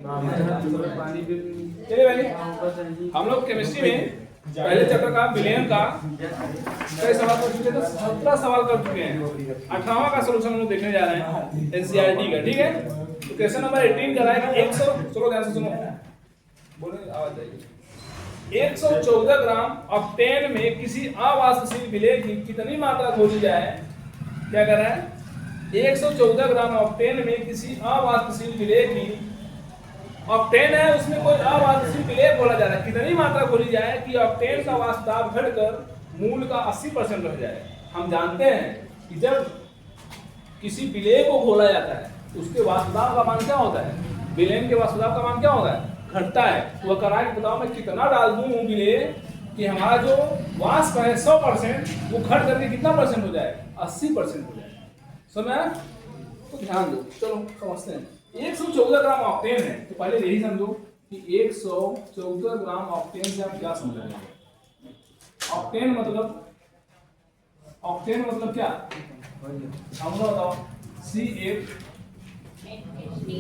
चलिए भाई, हम लोग केमिस्ट्री में पहले चैप्टर का विलयन का कई सवाल कर चुके थे, 17 सवाल कर चुके हैं। 18वां का सलूशन हम लोग देखने जा रहे हैं एनसीईआरटी का। ठीक है, तो क्वेश्चन नंबर 18 का है 100, चलो ध्यान से सुनो, बोले आवाज आएगी। 114 ग्राम ऑक्टेन में किसी अवाष्पशील विलेय की कितनी मात्रा घोली जाए? क्या कर रहा है? 114 ग्राम ऑक्टेन में किसी अवाष्पशील विलेय की, ऑक्टेन है उसमें कोई अवाष्पशील विलेय घोला जा रहा है, कितनी मात्रा घोली जाए कि ऑक्टेन का वाष्प दाब घटकर मूल का 80% रह जाए? हम जानते हैं कि जब किसी विलेय को घोला जाता है उसके वाष्प दाब का मान क्या होता है? विलेयन के वाष्प दाब का मान क्या होता है? घटता है। तो वह करा के बताओ मैं कितना डाल दूं विलेय कि हमारा जो वाष्प है 100% वो घट करके कितना परसेंट हो जाए? 80% हो जाए। समझ? तो ध्यान दो, चलो समझते हैं। 114 ग्राम ऑक्टेन है, तो पहले यही समझो कि 114 ग्राम ऑक्टेन से आप क्या समझ रहे हैं? ऑक्टेन मतलब क्या? हम लोग बताओ, C8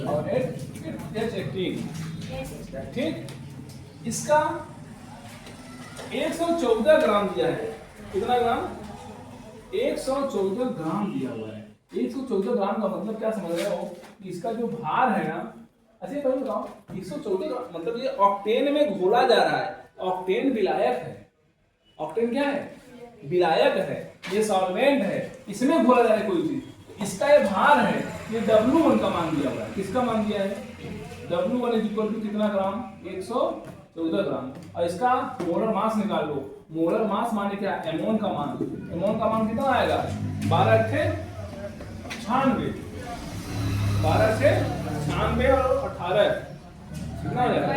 और H18, ठीक। इसका 114 ग्राम दिया है। कितना ग्राम? 114 ग्राम दिया हुआ है। 114 ग्राम का मतलब क्या समझ रहे हो? इसका जो भार है ना, अच्छा भाई बताओ, 114 ग्राम मतलब ये ऑक्टेन में घोला जा रहा है। ऑक्टेन विलायक है। ऑक्टेन क्या है? विलायक है, ये सॉल्वेंट है, इसमें घोला जा रहा है कोई चीज। इसका ये भार है, ये W1 का मान दिया हुआ है। किसका मान दिया है? W1 इज इक्वल टू कितना ग्राम? 114 ग्राम। और इसका मोलर मास निकाल लो। मोलर मास माने क्या? M1 का मान। M1 का मान कितना आएगा? 12 से 96, 12 से 96 और 18 कितना हो जाएगा?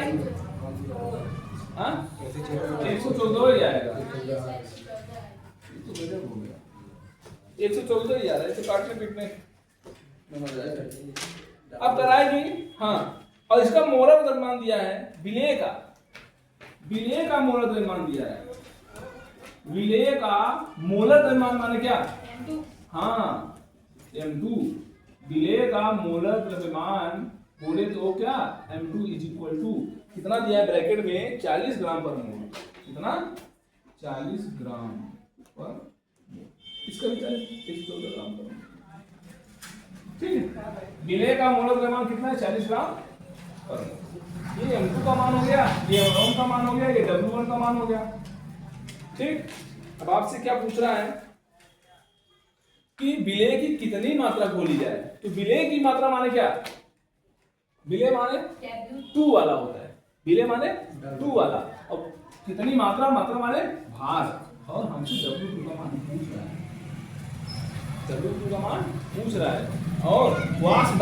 114 ही आएगा। 114 ही आ रहा है, इसे काटने पीटने अब कराएगी। हाँ, और इसका मोलर द्रव्यमान दिया है विलेय का। विलेय का मोलर द्रव्यमान दिया है। विलेय का मोलर द्रव्यमान माने क्या? हाँ, M2। विलेय का मोलर द्रव्यमान बोले तो क्या? M2 इज इक्वल टू कितना दिया है ब्रैकेट में? 40 ग्राम पर मोल। कितना? 40 ग्राम पर मोल। इसका भी 114 ग्राम पर मोल। ठीक है, विलेय का मोलर द्रव्यमान कितना है? 40 ग्राम पर मोल। ये M2 का मान हो गया, ये M1 का मान हो गया, ये W1 का मान हो गया। ठीक, अब आपसे क्या पूछ रहा है कि विलेय की कितनी मात्रा घोली जाए? तो विलेय की मात्रा माने क्या? विलेय माने 2 वाला होता है। विलेय माने 2 वाला, और कितनी मात्रा? मात्रा माने भार। और हमसे W2 का मान पूछ रहा है। W2 का मान पूछ रहा है। और वाष्प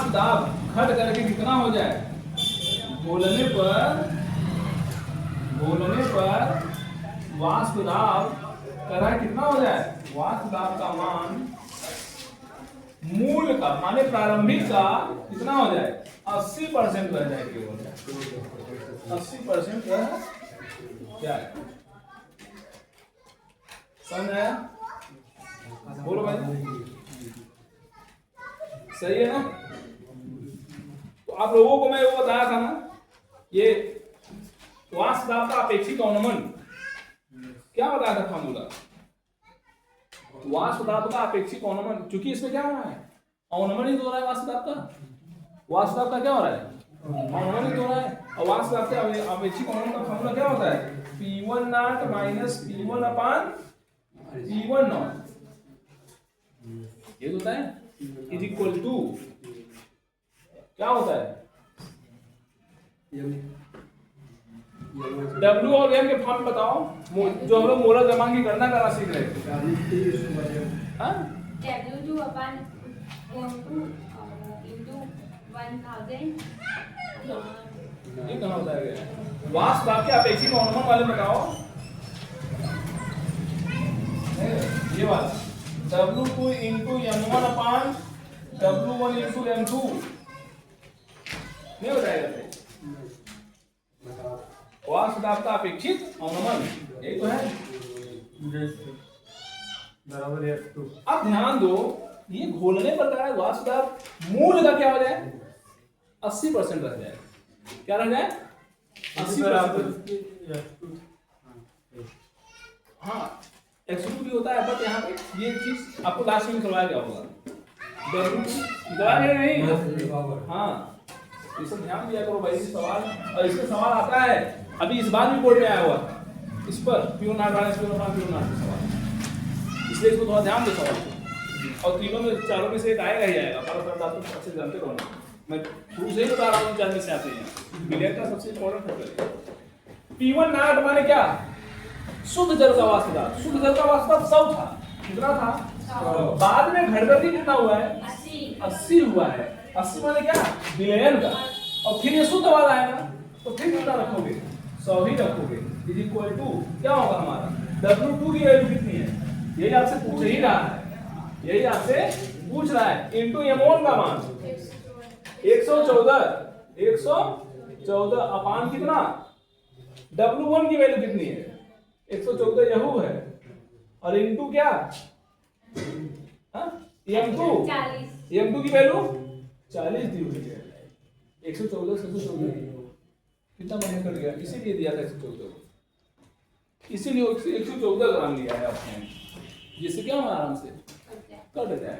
दाब घट करके कितना हो जाए? घोलने पर वाष्प दाब करा कितना हो जाए? वाष्प दाब का मान मूल का माने प्रारंभिक का कितना हो जाए? 80% रह जाए केवल। 80% रह क्या है? समझ आया? बोलो भाई, सही है ना? तो आप लोगों को मैं वो बताया था ना, ये वाष्प दाब का अपेक्षित अवनमन क्या बताया था फॉर्मूला? वाष्प दाब का अपेक्षित अवनमन, क्योंकि इसमें क्या हो रहा है? अवनमन ही तो हो रहा है वाष्प दाब का। वाष्प दाब का क्या हो रहा है? अवनमन ही तो हो रहा है। और वाष्प दाब के अपेक्षित अवनमन का फॉर्मूला क्या होता है? P1 not minus P1 upon P1 not, ये होता है, इज इक्वल टू क्या होता है? W और M के फॉर्म बताओ, जो हम लोग मोलर द्रव्यमान की गणना करना सीख रहे थे। हाँ, W2 अपन M2 into 1000। ये कहाँ होता है? वाष्प दाब के अपेक्षित अवनमन वाले बताओ। ये वाला W2 into M1 अपान W1 into M2 नहीं हो जाएगा? वाष्प दाब का अपेक्षित अवनमन यही तो है। अब ध्यान दो, ये घोलने पर वाष्प दाब मूल का क्या हो जाए? 80% रह जाए। क्या रह जाए? 80%। हाँ एक्सक्लूड भी होता है, बट यहाँ पे ये चीज आपको लास्ट में करवाया गया होगा। करवाया नहीं? हाँ ये सब ध्यान दिया करो भाई सवाल। और इसमें सवाल आता है, अभी इस बार भी बोर्ड में आया हुआ था इस पर प्योर नॉट वाला सवाल, इसलिए इसको थोड़ा ध्यान दो सवाल। और तीनों में चारों में से एक आएगा ही आएगा, पर आप अच्छे से जानते रहो। मैं शुरू से ही बता रहा हूँ चार में से आते हैं। बिलियन का सबसे इंपॉर्टेंट फैक्टर है। P1 नॉट माने क्या? शुद्ध जल का वाष्प दाब। शुद्ध जल का वाष्प दाब 100 था। कितना था? बाद में घट करके कितना हुआ है? 80 हुआ है। 80 माने क्या? बिलियन का। और फिर ये शुद्ध वाला है ना, तो फिर कितना रखोगे? 100 ही रखोगे। इज इक्वल टू क्या होगा हमारा? W2 की वैल्यू कितनी है? यही आपसे पूछ ही रहा है, यही आपसे पूछ रहा है। इनटू M1 का मान 114 अपान कितना? W1 की वैल्यू कितनी है? 114 यहू है। और इनटू क्या? M2 की वैल्यू 40 दी हुई है। 114 से 114 कितना बढ़िया कट गया, इसीलिए दिया था 114, इसीलिए 114 ग्राम लिया है आपने, जिससे क्या होगा आराम से कट जाए।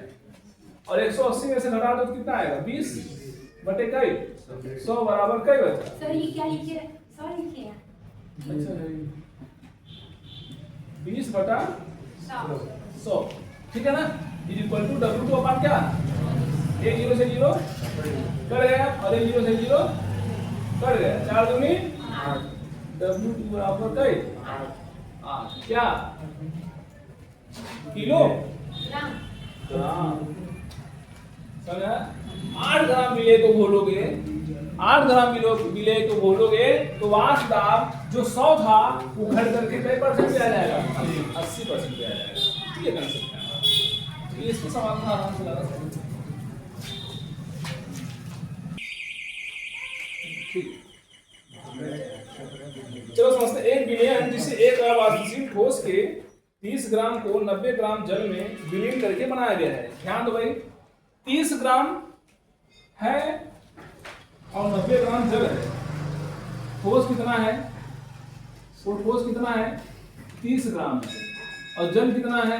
और 180 में से घटा दो तो कितना आएगा? 20 बटे कई 100 बराबर कई बचा? सर ये क्या लिखे? सर लिखे हैं। अच्छा 20 बटा 100, ठीक है ना? इज इक्वल टू W2 अपान क्या? एक 0 से 0 कट गया, और एक 0 से 0 कट गया, 4 दूनी 8। W2 बराबर कई 8 क्या? Kilo gram. समझा? 8 ग्राम मिले तो बोलोगे, 8 ग्राम मिले तो बोलोगे तो वाष्प दाब जो 100 था वो घट करके कितने परसेंट पे आ जाएगा? 80% पे आ जाएगा। ये कंसेप्ट है, ये इसको सवाल में आराम से लगा सकते हैं। ठीक, चलो समझते हैं। एक विलयन जिसे एक अवाष्पशील ठोस के 30 ग्राम को 90 ग्राम जल में विलीन करके बनाया गया है। ध्यान दो भाई, 30 ग्राम है और 90 ग्राम जल है। ठोस कितना है? वो ठोस कितना है? 30 ग्राम है। और जल कितना है?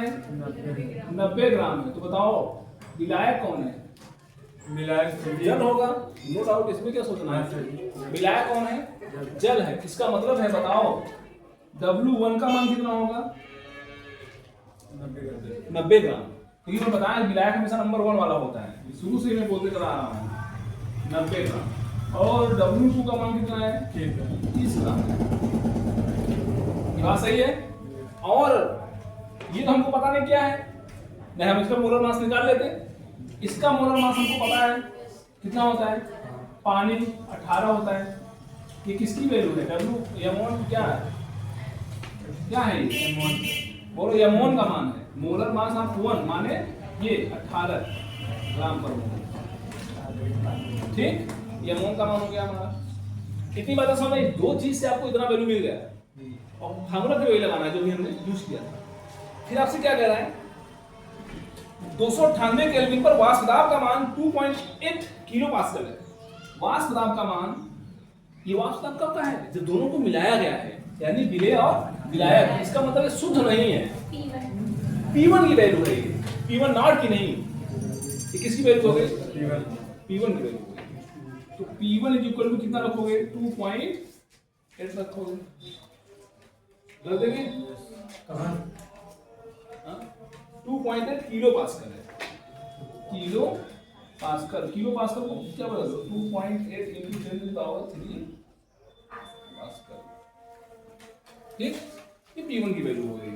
90 ग्राम है। तो बताओ विलायक कौन है? विलायक जल होगा, नो डाउट, इसमें क्या सोचना है। विलायक कौन है? जल है। इसका मतलब है, बताओ W1 का मान कितना होगा? 90 ग्राम। क्योंकि मैं बताया विलायक हमेशा नंबर 1 वाला होता है, शुरू से मैं बोलते चला रहा हूँ। 90 ग्राम। और W2 का मान कितना है? 30 ग्राम। ये बात सही है। और ये तो हमको पता नहीं क्या है, नहीं हम इसका मोलर मास निकाल लेते। इसका मोलर मास हमको पता है कितना होता है? पानी 18 होता है। ये किसकी वैल्यू है? M1 क्या है? क्या है ये? बोलो M1 का मान है। मोलर मास ऑफ 1 माने ये 18 ग्राम पर मोल। ठीक, M1 का मान हो गया हमारा। इतनी बात समझ में, दो चीज से आपको इतना वैल्यू मिल गया और फार्मूला भी वही लगाना है जो भी हमने यूज किया था। फिर आपसे क्या कह रहा है? 298 केल्विन पर वाष्प दाब का मान 2.8 किलो पास्कल है। वाष्प दाब का मान, ये वाष्प दाब कब का है? जब दोनों को मिलाया गया है, यानी विलेय और विलायक। इसका मतलब शुद्ध नहीं है। P1 की वैल्यू है ये, P1 नॉट की नहीं। ये किसकी वैल्यू हो गई? P1 की वैल्यू हो गई। तो P1 इज इक्वल टू कितना रखोगे? 2.8 रखोगे। रख देंगे? 2.8 किलो पास्कल है। किलो पास्कल, किलो पास्कल को क्या बता दो? 2.8 into 10 to the power 3 pascal. ठीक, ये P1 की वैल्यू हो गई।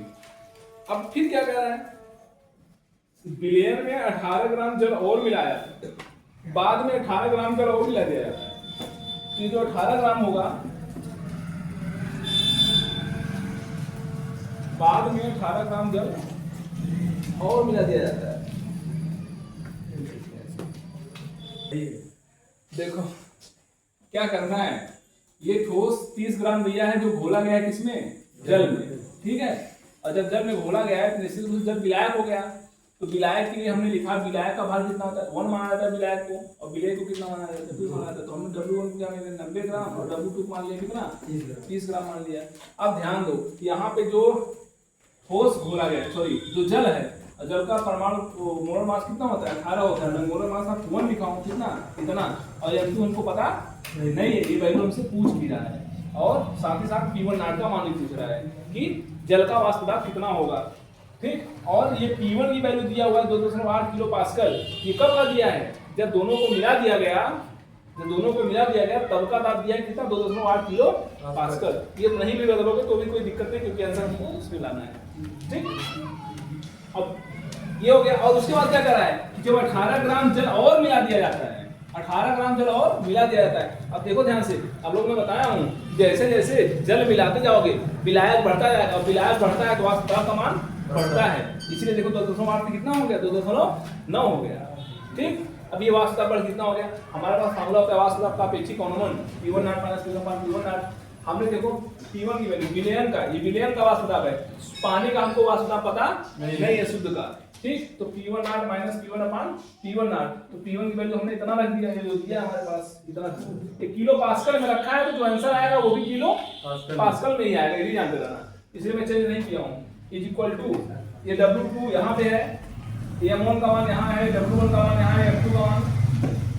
अब फिर क्या कह रहा है? विलयन में 18 ग्राम जल और मिलाया, बाद में 18 ग्राम जल और मिला दिया जाता है। तो ये जो 18 ग्राम होगा, बाद में 18 ग्राम जल और मिला दिया जाता है। देखो क्या करना है, ये ठोस 30 ग्राम दिया है जो घोला गया है किसमें? जल में। ठीक है, और जब जल में घोला गया है तो निश्चित रूप से जब विलायक हो गया, तो विलायक के लिए हमने लिखा विलायक का भार कितना होता है 1 माना जाता है विलायक को, और विलेय को कितना माना जाता है 2 माना जाता है। तो हमने W1 क्या मैंने 90 ग्राम और W2 मान लिया कितना 30 ग्राम मान लिया। अब ध्यान दो यहाँ पे जो ठोस घोला गया सॉरी जो जल है, जल का परमाणु मोलर मास कितना होता है 18 होता है। मैं मोलर मास आप 1 लिखा हूँ कितना इतना, और M2 हमको पता नहीं है, ये वैल्यू हमसे पूछ भी रहा है। और साथ ही साथ P1 नाट का मान भी पूछ रहा है कि जल का वाष्प दाब कितना होगा, ठीक। और ये P1 की वैल्यू दिया हुआ है 2.8 किलो पास्कल। ये कब का दिया है, जब दोनों को मिला दिया गया, जब दोनों को मिला दिया गया तब का दाब दिया है कितना 2.8 किलो पास्कल। ये नहीं भी बदलोगे तो भी कोई दिक्कत नहीं, क्योंकि आंसर हमको इसमें लाना है, ठीक। अब ये हो गया, और उसके बाद क्या कर रहा है कि जब 18 ग्राम जल और मिला दिया जाता है, 18 ग्राम जल और मिला दिया जाता है। अब देखो ध्यान से, आप लोग मैं बताया हूँ जैसे जैसे जल मिलाते जाओगे विलायक बढ़ता जाएगा, और विलायक बढ़ता है तो वाष्प दाब का मान बढ़ता है। इसलिए देखो 2.8 से कितना हो गया 2.9 हो गया, ठीक। अब ये वाष्प दाब कितना हो गया, हमारे पास फार्मूला होता है वाष्प दाब का अपेक्षिक अनुमान P1 नाट माइनस P1 नाट। हमने देखो P1 की वैल्यू विलयन का, ये विलयन का वाष्प दाब है, पानी का हमको वाष्प दाब पता नहीं है शुद्ध का, ठीक। तो P1 नाट माइनस P1 नाट, तो P1 की वैल्यू हमने इतना रख दिया है, जो दिया हमारे पास इतना 1 किलो पास्कल में रखा है, तो जो आंसर आएगा वो भी किलो पास्कल में ही आएगा, ये जानते रहना, इसलिए मैं चेंज नहीं किया हूँ। इज इक्वल टू ये W2 यहाँ पे है, M1 का मान यहाँ है, W1 का मान यहाँ है, M2 का मान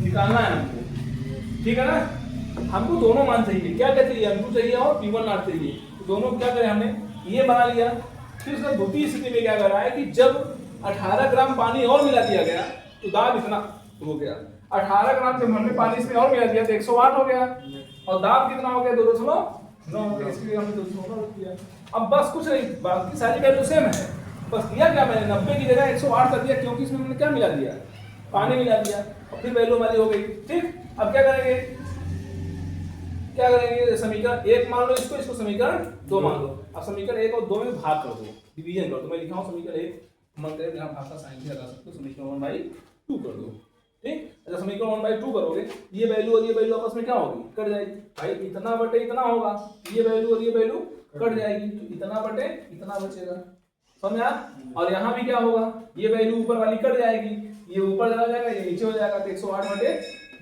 निकालना है हमको, ठीक है ना। हमको दोनों मान चाहिए, क्या क्या चाहिए, M2 चाहिए और P1 नाट चाहिए। तो दोनों क्या करें हमने ये बना लिया। फिर उसका द्वितीय स्थिति में क्या कर रहा है कि जब 18 ग्राम पानी और मिला दिया गया तो दाब इतना हो गया। 18 ग्राम जब हमने पानी इसमें और मिला दिया तो 108 हो गया, और दाब कितना हो गया 2.9 हो गया, इसलिए हमने 2.9 रख दिया। अब बस कुछ नहीं, बाकी सारी वैल्यू सेम है, बस दिया क्या मैंने 90 की जगह 108 कर दिया, क्योंकि इसमें मैंने क्या मिला दिया पानी मिला दिया, और फिर वैल्यू हमारी हो गई, ठीक। अब क्या करेंगे, क्या करेंगे, समीकरण 1 मान लो इसको, इसको समीकरण 2 मान लो। अब समीकरण 1 और 2 में भाग कर दो, डिवीजन कर दो। मैं लिखा हूं समीकरण 1 मन करे यहां भाग का साइन भी लगा सकते हो, समीकरण 1/2 कर दो, ठीक। अच्छा समीकरण 1/2 करोगे, ये वैल्यू और ये वैल्यू आपस में क्या होगी, कट जाएगी। भाई इतना बटे इतना होगा, ये वैल्यू और ये वैल्यू कट जाएगी, तो इतना बटे इतना बचेगा, समझा। और यहाँ भी क्या होगा, ये वैल्यू ऊपर वाली कट जाएगी, ये ऊपर चला जाएगा, ये नीचे हो जाएगा, तो 108 बटे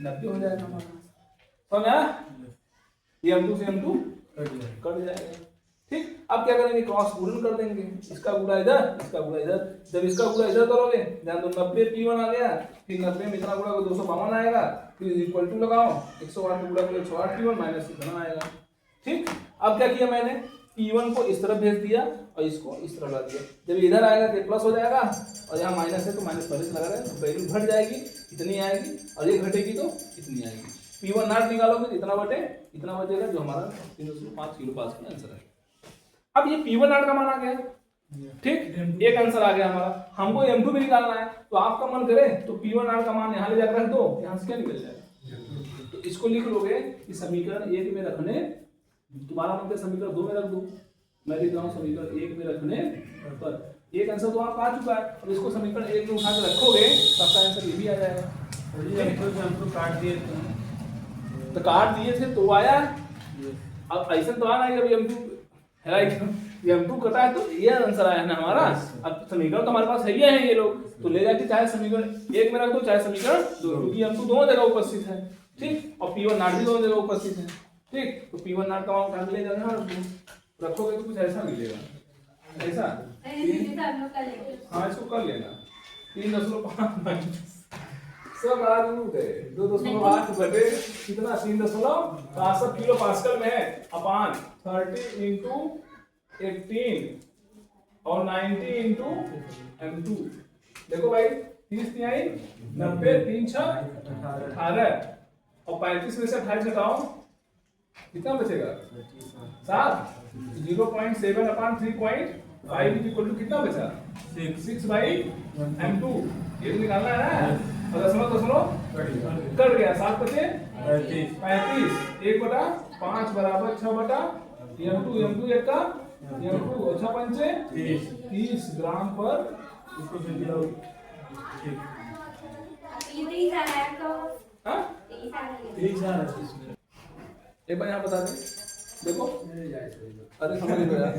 90 हो जाएगा हमारा, समझा। ये M2 से M2 कट जाएगा, ठीक। अब क्या करेंगे, क्रॉस गुणन कर देंगे, इसका गुणा इधर, इसका गुणा इधर। जब इसका गुणा इधर करोगे, ध्यान दो 90 P1 आ गया, फिर 90 में इतना गुणा करो 252 आएगा, फिर इक्वल टू लगाओ 108 में गुणा करो 108 P1 माइनस इतना आएगा, ठीक। अब क्या किया मैंने, P1 को इस तरफ भेज दिया और इसको इस तरफ ला दिया। जब इधर आएगा तो प्लस हो जाएगा, और यहाँ माइनस है तो माइनस पहले से लगा रहे हैं, वैल्यू घट जाएगी, इतनी आएगी, और ये घटेगी तो इतनी आएगी। P1 नाट निकालोगे इतना बटे इतना बचेगा, जो हमारा 3.5 किलो पास्कल आंसर है। अब ये P1 नाट का मान आ गया, ठीक, एक आंसर आ गया हमारा। हमको M2 भी निकालना है, तो आपका मन करे तो P1 नाट का मान यहाँ ले जाकर रख दो, यहाँ से क्या निकल जाएगा, तो इसको लिख लोगे कि समीकरण 1 में रखने, तुम्हारा मन करे समीकरण 2 में रख दो, मैं लिख रहा हूँ समीकरण 1 में रखने पर। एक आंसर तो आपका आ चुका है, और इसको समीकरण 1 में उठा के रखोगे तो आपका आंसर ये भी आ जाएगा। काट दिए तो काट दिए थे तो आया, अब ऐसा तो आना है कि M2 है, M2 कटा है तो ये आंसर आया है ना हमारा। अब समीकरण तो हमारे पास है ये लोग, तो ले जाके चाहे समीकरण 1 में रख दो चाहे समीकरण 2, क्योंकि M2 दोनों जगह उपस्थित है, ठीक, और P1 नाट भी दोनों जगह उपस्थित है, ठीक। तो P1 नाट का मान उठा के ले जाना, रखोगे तो कुछ ऐसा मिलेगा, ऐसा। हाँ इसको कर लेना, 3.5 सब आजूद है, 2.8 बटे कितना 3.67 किलो पास्कल में है, अपान 30 इंटू 18 और 90 इंटू M2। देखो भाई 30 तिहाई 90, 3 6 18, और 35 में से 28 घटाओ कितना बचेगा 7, 0.7 अपान 3.5 इज इक्वल टू कितना बचा 6 बाई M2, ये तो निकालना है ना, और दशमलव कट गया, 7 बचे 35, 1/5 बराबर 6 M2 1 का M2 अच्छा 5 30 ग्राम पर, इसको फिर दिया एक बार यहाँ बता दे, देखो अरे समझ लो यार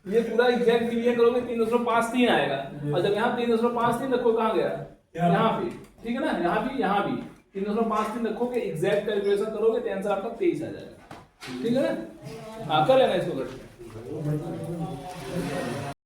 ये पूरा एग्जैक्ट क्लियर करोगे 3.53 आएगा। और जब यहाँ 3.53 रखो कहाँ गया, यहाँ पे, ठीक है ना, यहाँ भी 3.53 रखोगे, एग्जैक्ट कैलकुलेशन करोगे तो आंसर आपका 23 आ जाएगा। ठीक है ना, हाँ कर लेना इसको कर।